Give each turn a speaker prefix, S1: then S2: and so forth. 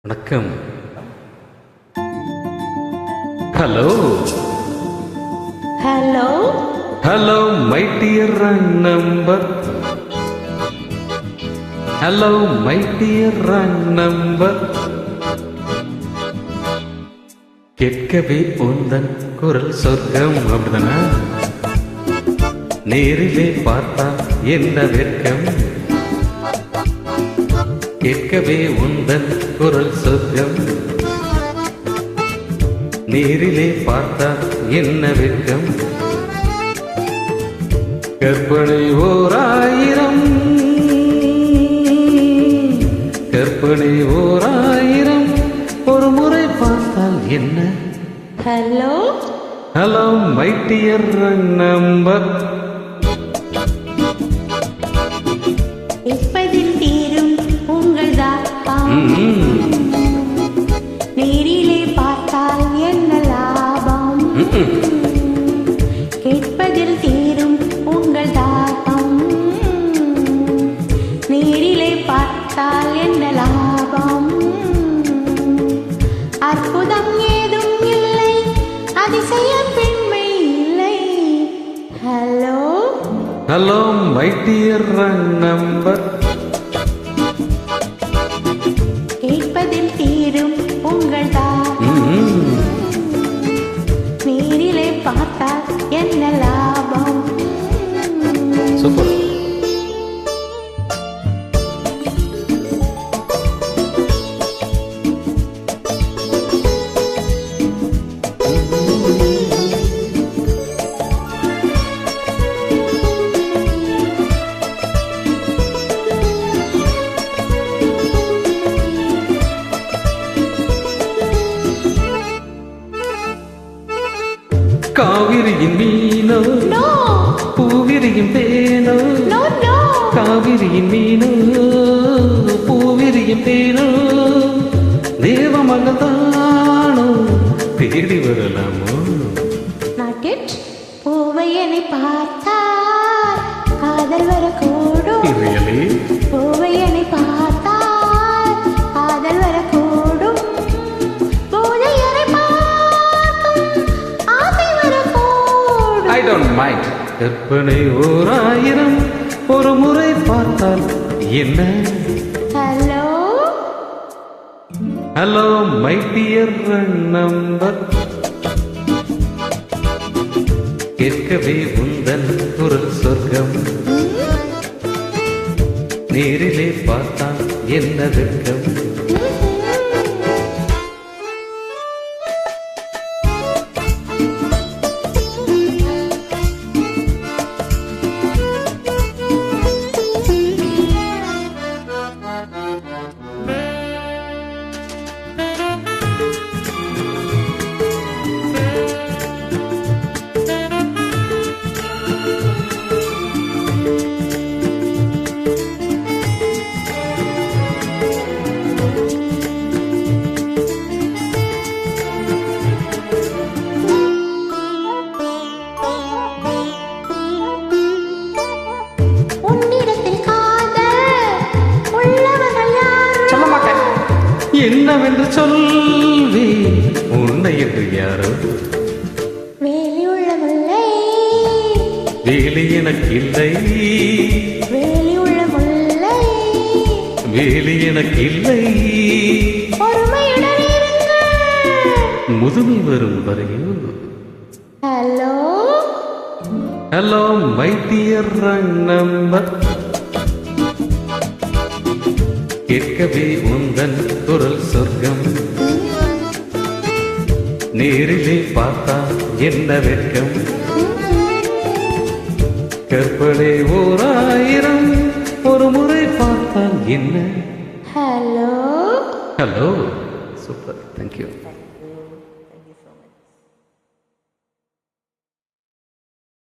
S1: வணக்கம். Hello
S2: hello
S1: hello my dear wrong number. Hello my dear wrong number. கேட்கவே உந்தன் குரல் சொர்க்கம். அப்படிதானே? நேரிலே பார்த்தா என்ன வெட்கம். கேட்கவே உந்தன் குரல் சொர்க்கம். நேரிலே பார்த்தா என்ன வெட்கம். கற்பனை ஓராயிரம், கற்பனை ஓராயிரம், ஒரு முறை பார்த்தால் என்ன.
S2: Hello
S1: hello my dear number.
S2: எப்பதில் தீரும் உங்கள் தாக்கம். நேரிலே பார்த்தால் என்ன லாபம். கேட்பதில் தீரும் உங்கள் தாக்கம். நேரிலே பார்த்தால் என்ன லாபம். அற்புதம் ஏதும் இல்லை, அதிசய பெண்மை இல்லை. Hello
S1: hello my dear number.
S2: கேட்பதில் தீரும் உங்கள் தாகம். நேரிலே பார்த்தால் என்ன லாபம்.
S1: சூப்பர். காவிரியின் மீனோ
S2: நோ
S1: பூவிரியின் தேனோ.
S2: No no.
S1: காவிரியின் மீனோ பூவிரியின் தேனோ. தேவமகதானோ தேடி வரலாமோ.
S2: Not it. பூவையனை பார்த்தால் காதல் வரக்கூடும்.
S1: ரியலி?
S2: பூவையனை பார்த்தால் காதல் வரக்கூடும். பூவையனை பார்க்கும் ஆசை வரக்கூடும்.
S1: I don't mind. கற்பனை ஓராயிரம், ஒரு முறை பார்த்தால் என்ன.
S2: Hello
S1: hello my dear number. கேட்கவே உந்தன் குரல் சொர்க்கம். நேரிலே பார்த்தால் என்ன வெட்கம். என்னவென்று சொல்வே உன்னை என்று யாரோ.
S2: வேலியுள்ள முல்லை,
S1: வேலி எனக்கு இல்லை,
S2: வேலியுள்ள முல்லை,
S1: வேலி எனக்கு இல்லை.
S2: பொறுமையுடன் இருங்கள்.
S1: முதுமை வரும் வரையோ.
S2: Hello
S1: hello my dear number. கேட்கவே உந்தன் குரல் சொர்க்கம். நேரிலே பார்த்தா என்ன வெட்கம். கற்பனை ஓராயிரம், ஒரு முறை பார்த்தால் என்ன.
S2: Hello
S1: hello. சூப்பர். தேங்க்யூ.